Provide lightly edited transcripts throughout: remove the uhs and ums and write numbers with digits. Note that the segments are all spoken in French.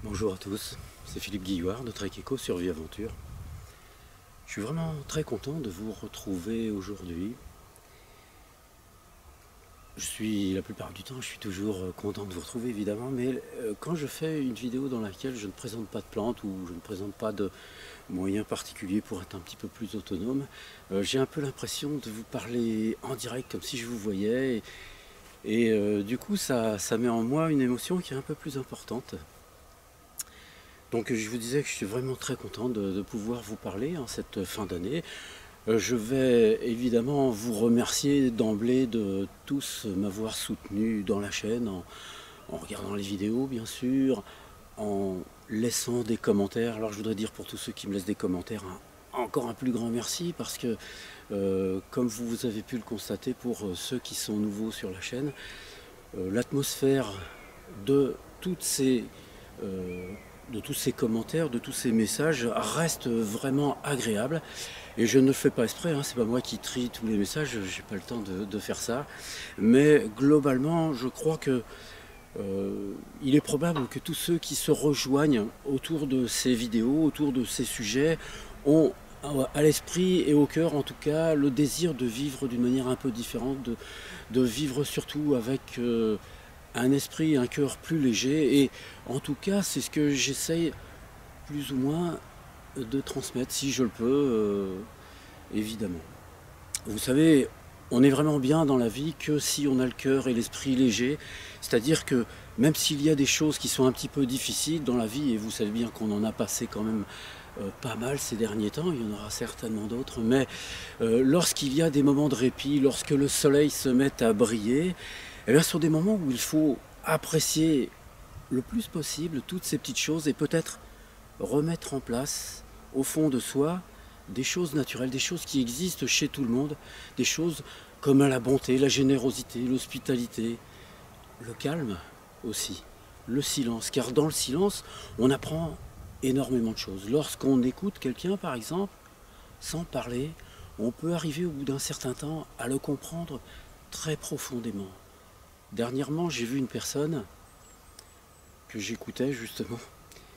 Bonjour à tous, c'est Philippe Guillouard de Trek Eco sur Vie Aventure. Je suis vraiment très content de vous retrouver aujourd'hui. La plupart du temps, je suis toujours content de vous retrouver évidemment, mais quand je fais une vidéo dans laquelle je ne présente pas de plantes ou je ne présente pas de moyens particuliers pour être un petit peu plus autonome, j'ai un peu l'impression de vous parler en direct comme si je vous voyais et du coup ça met en moi une émotion qui est un peu plus importante. Donc je vous disais que je suis vraiment très content de pouvoir vous parler en cette fin d'année. Je vais évidemment vous remercier d'emblée de tous m'avoir soutenu dans la chaîne, en regardant les vidéos bien sûr, en laissant des commentaires. Alors je voudrais dire pour tous ceux qui me laissent des commentaires, encore un plus grand merci parce que comme vous avez pu le constater pour ceux qui sont nouveaux sur la chaîne, l'atmosphère de toutes ces... de tous ces commentaires, de tous ces messages reste vraiment agréable et je ne le fais pas exprès, hein, c'est pas moi qui trie tous les messages, j'ai pas le temps de faire ça, mais globalement je crois que il est probable que tous ceux qui se rejoignent autour de ces vidéos, autour de ces sujets ont à l'esprit et au cœur en tout cas le désir de vivre d'une manière un peu différente, de vivre surtout avec un esprit, un cœur plus léger, et en tout cas c'est ce que j'essaye plus ou moins de transmettre si je le peux, évidemment. Vous savez, on est vraiment bien dans la vie que si on a le cœur et l'esprit léger, c'est-à-dire que même s'il y a des choses qui sont un petit peu difficiles dans la vie, et vous savez bien qu'on en a passé quand même pas mal ces derniers temps, il y en aura certainement d'autres, mais lorsqu'il y a des moments de répit, lorsque le soleil se met à briller, et bien, ce sont des moments où il faut apprécier le plus possible toutes ces petites choses et peut-être remettre en place au fond de soi des choses naturelles, des choses qui existent chez tout le monde, des choses comme la bonté, la générosité, l'hospitalité, le calme aussi, le silence, car dans le silence, on apprend énormément de choses. Lorsqu'on écoute quelqu'un, par exemple, sans parler, on peut arriver au bout d'un certain temps à le comprendre très profondément. Dernièrement, j'ai vu une personne que j'écoutais justement,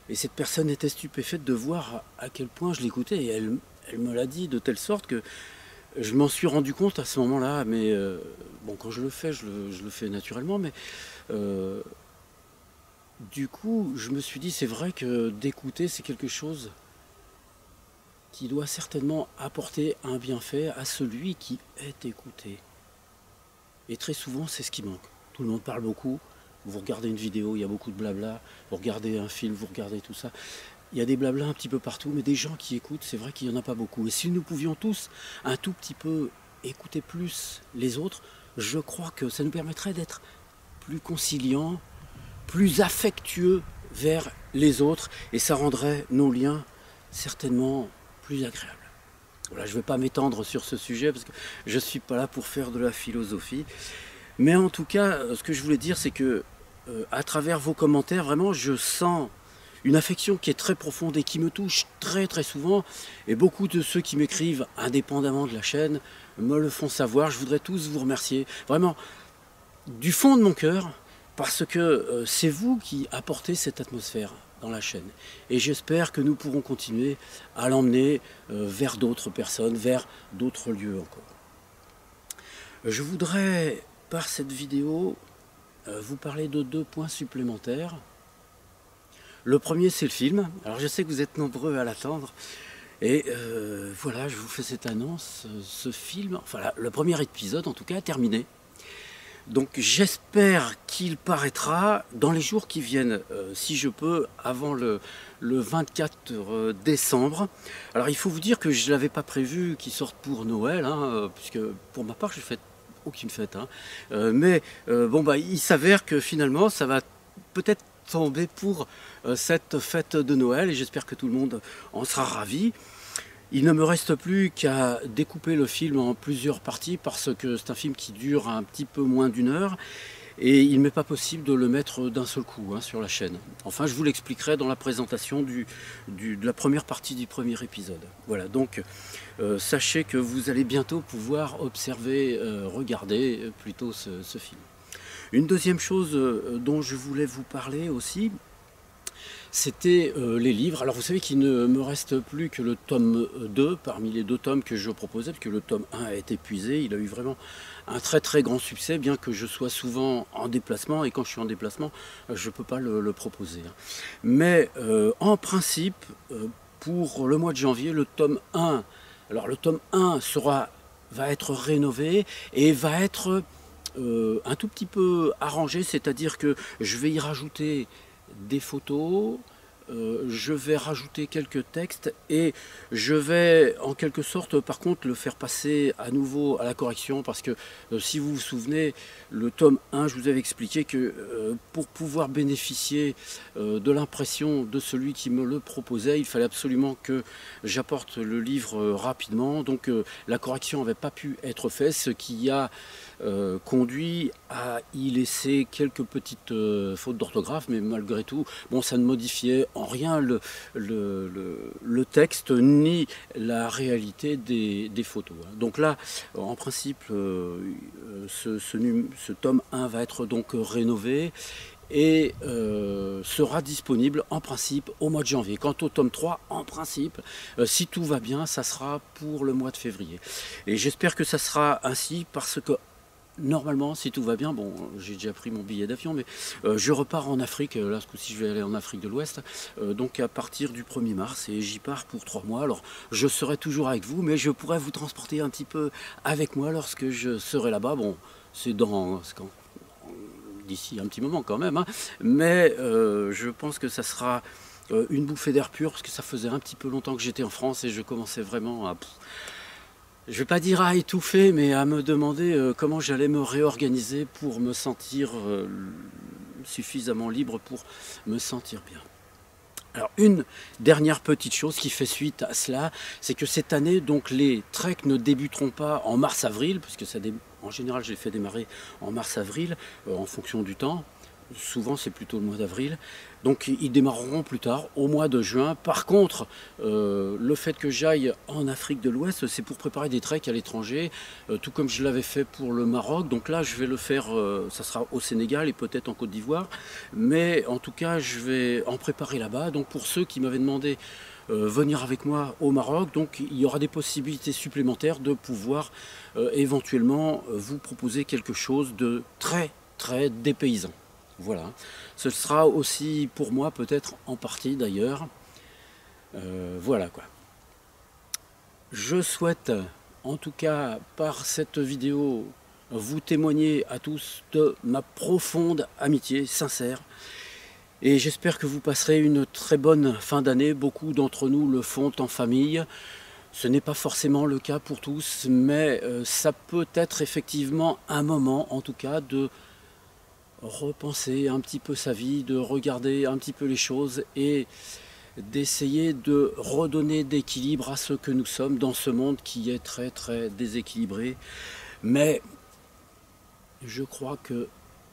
et cette personne était stupéfaite de voir à quel point je l'écoutais, et elle me l'a dit de telle sorte que je m'en suis rendu compte à ce moment-là, mais bon, quand je le fais, je le fais naturellement, mais du coup, je me suis dit, c'est vrai que d'écouter, c'est quelque chose qui doit certainement apporter un bienfait à celui qui est écouté. Et très souvent, c'est ce qui manque. Tout le monde parle beaucoup, vous regardez une vidéo, il y a beaucoup de blabla, vous regardez un film, vous regardez tout ça. Il y a des blabla un petit peu partout, mais des gens qui écoutent, c'est vrai qu'il n'y en a pas beaucoup. Et si nous pouvions tous un tout petit peu écouter plus les autres, je crois que ça nous permettrait d'être plus conciliants, plus affectueux vers les autres, et ça rendrait nos liens certainement plus agréables. Voilà, je ne vais pas m'étendre sur ce sujet parce que je ne suis pas là pour faire de la philosophie. Mais en tout cas, ce que je voulais dire, c'est que à travers vos commentaires, vraiment, je sens une affection qui est très profonde et qui me touche très très souvent. Et beaucoup de ceux qui m'écrivent, indépendamment de la chaîne, me le font savoir. Je voudrais tous vous remercier, vraiment, du fond de mon cœur, parce que c'est vous qui apportez cette atmosphère dans la chaîne. Et j'espère que nous pourrons continuer à l'emmener vers d'autres personnes, vers d'autres lieux encore. Je voudrais, par cette vidéo, vous parler de 2 points supplémentaires. Le premier, c'est le film. Alors je sais que vous êtes nombreux à l'attendre. Et voilà, je vous fais cette annonce. Ce film, enfin le premier épisode en tout cas, est terminé. Donc j'espère qu'il paraîtra dans les jours qui viennent, si je peux, avant le 24 décembre. Alors il faut vous dire que je ne l'avais pas prévu qu'il sorte pour Noël, hein, puisque pour ma part je fais aucune fête. Hein. Mais bon, bah, il s'avère que finalement ça va peut-être tomber pour cette fête de Noël et j'espère que tout le monde en sera ravi. Il ne me reste plus qu'à découper le film en plusieurs parties parce que c'est un film qui dure un petit peu moins d'1 heure et il m'est pas possible de le mettre d'un seul coup hein, sur la chaîne. Enfin, je vous l'expliquerai dans la présentation de la première partie du premier épisode. Voilà, donc sachez que vous allez bientôt pouvoir observer, regarder plutôt ce film. Une deuxième chose dont je voulais vous parler aussi, c'était les livres. Alors vous savez qu'il ne me reste plus que le tome 2 parmi les 2 tomes que je proposais, parce que le tome 1 a été épuisé. Il a eu vraiment un très très grand succès, bien que je sois souvent en déplacement, et quand je suis en déplacement, je ne peux pas le proposer. Mais en principe, pour le mois de janvier, le tome 1, alors le tome 1 va être rénové et va être un tout petit peu arrangé, c'est-à-dire que je vais y rajouter des photos, je vais rajouter quelques textes et je vais en quelque sorte par contre le faire passer à nouveau à la correction, parce que si vous vous souvenez, le tome 1, je vous avais expliqué que pour pouvoir bénéficier de l'impression de celui qui me le proposait, il fallait absolument que j'apporte le livre rapidement, donc la correction n'avait pas pu être faite, ce qui a conduit à y laisser quelques petites fautes d'orthographe, mais malgré tout, bon, ça ne modifiait en rien le texte ni la réalité des photos. Donc là, en principe, ce tome 1 va être donc rénové et sera disponible en principe au mois de janvier. Quant au tome 3, en principe, si tout va bien, ça sera pour le mois de février. Et j'espère que ça sera ainsi, parce que normalement, si tout va bien, bon, j'ai déjà pris mon billet d'avion, mais je repars en Afrique, là ce coup-ci je vais aller en Afrique de l'Ouest, donc à partir du 1er mars, et j'y pars pour 3 mois. Alors je serai toujours avec vous, mais je pourrais vous transporter un petit peu avec moi lorsque je serai là-bas. Bon, c'est d'ici un petit moment quand même, hein, mais je pense que ça sera une bouffée d'air pur, parce que ça faisait un petit peu longtemps que j'étais en France et je commençais vraiment à... Je ne vais pas dire à étouffer, mais à me demander comment j'allais me réorganiser pour me sentir suffisamment libre pour me sentir bien. Alors une dernière petite chose qui fait suite à cela, c'est que cette année, donc les treks ne débuteront pas en mars-avril, puisque en général je les fais démarrer en mars-avril en fonction du temps. Souvent c'est plutôt le mois d'avril, donc ils démarreront plus tard, au mois de juin. Par contre, le fait que j'aille en Afrique de l'Ouest, c'est pour préparer des treks à l'étranger, tout comme je l'avais fait pour le Maroc. Donc là je vais le faire, ça sera au Sénégal et peut-être en Côte d'Ivoire, mais en tout cas je vais en préparer là-bas. Donc pour ceux qui m'avaient demandé venir avec moi au Maroc, donc il y aura des possibilités supplémentaires de pouvoir éventuellement vous proposer quelque chose de très très dépaysant. Voilà, ce sera aussi pour moi peut-être en partie d'ailleurs. Voilà quoi. Je souhaite en tout cas par cette vidéo vous témoigner à tous de ma profonde amitié sincère. Et j'espère que vous passerez une très bonne fin d'année. Beaucoup d'entre nous le font en famille. Ce n'est pas forcément le cas pour tous, mais ça peut être effectivement un moment en tout cas de repenser un petit peu sa vie, de regarder un petit peu les choses et d'essayer de redonner d'équilibre à ce que nous sommes dans ce monde qui est très très déséquilibré. Mais je crois que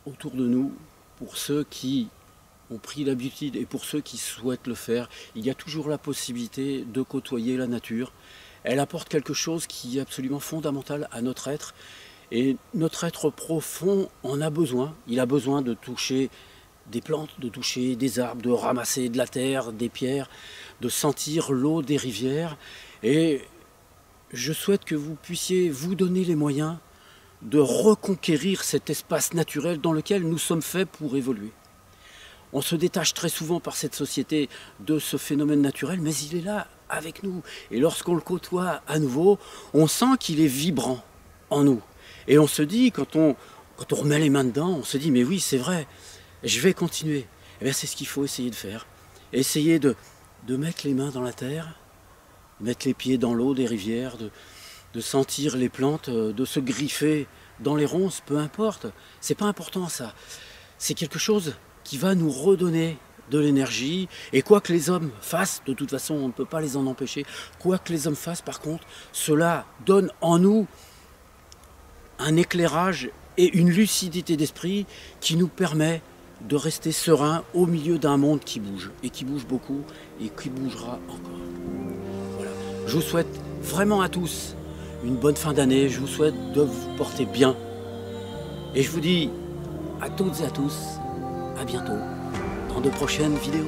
autour de nous, pour ceux qui ont pris l'habitude et pour ceux qui souhaitent le faire, il y a toujours la possibilité de côtoyer la nature. Elle apporte quelque chose qui est absolument fondamental à notre être. Et notre être profond en a besoin. Il a besoin de toucher des plantes, de toucher des arbres, de ramasser de la terre, des pierres, de sentir l'eau des rivières. Et je souhaite que vous puissiez vous donner les moyens de reconquérir cet espace naturel dans lequel nous sommes faits pour évoluer. On se détache très souvent par cette société de ce phénomène naturel, mais il est là avec nous. Et lorsqu'on le côtoie à nouveau, on sent qu'il est vibrant en nous. Et on se dit, quand on remet les mains dedans, on se dit, mais oui, c'est vrai, je vais continuer. Et bien c'est ce qu'il faut essayer de faire. Essayer de mettre les mains dans la terre, mettre les pieds dans l'eau des rivières, de sentir les plantes, de se griffer dans les ronces, peu importe. C'est pas important ça. C'est quelque chose qui va nous redonner de l'énergie. Et quoi que les hommes fassent, de toute façon, on ne peut pas les en empêcher. Quoi que les hommes fassent, par contre, cela donne en nous un éclairage et une lucidité d'esprit qui nous permet de rester serein au milieu d'un monde qui bouge, et qui bouge beaucoup, et qui bougera encore. Voilà. Je vous souhaite vraiment à tous une bonne fin d'année, je vous souhaite de vous porter bien, et je vous dis à toutes et à tous, à bientôt, dans de prochaines vidéos.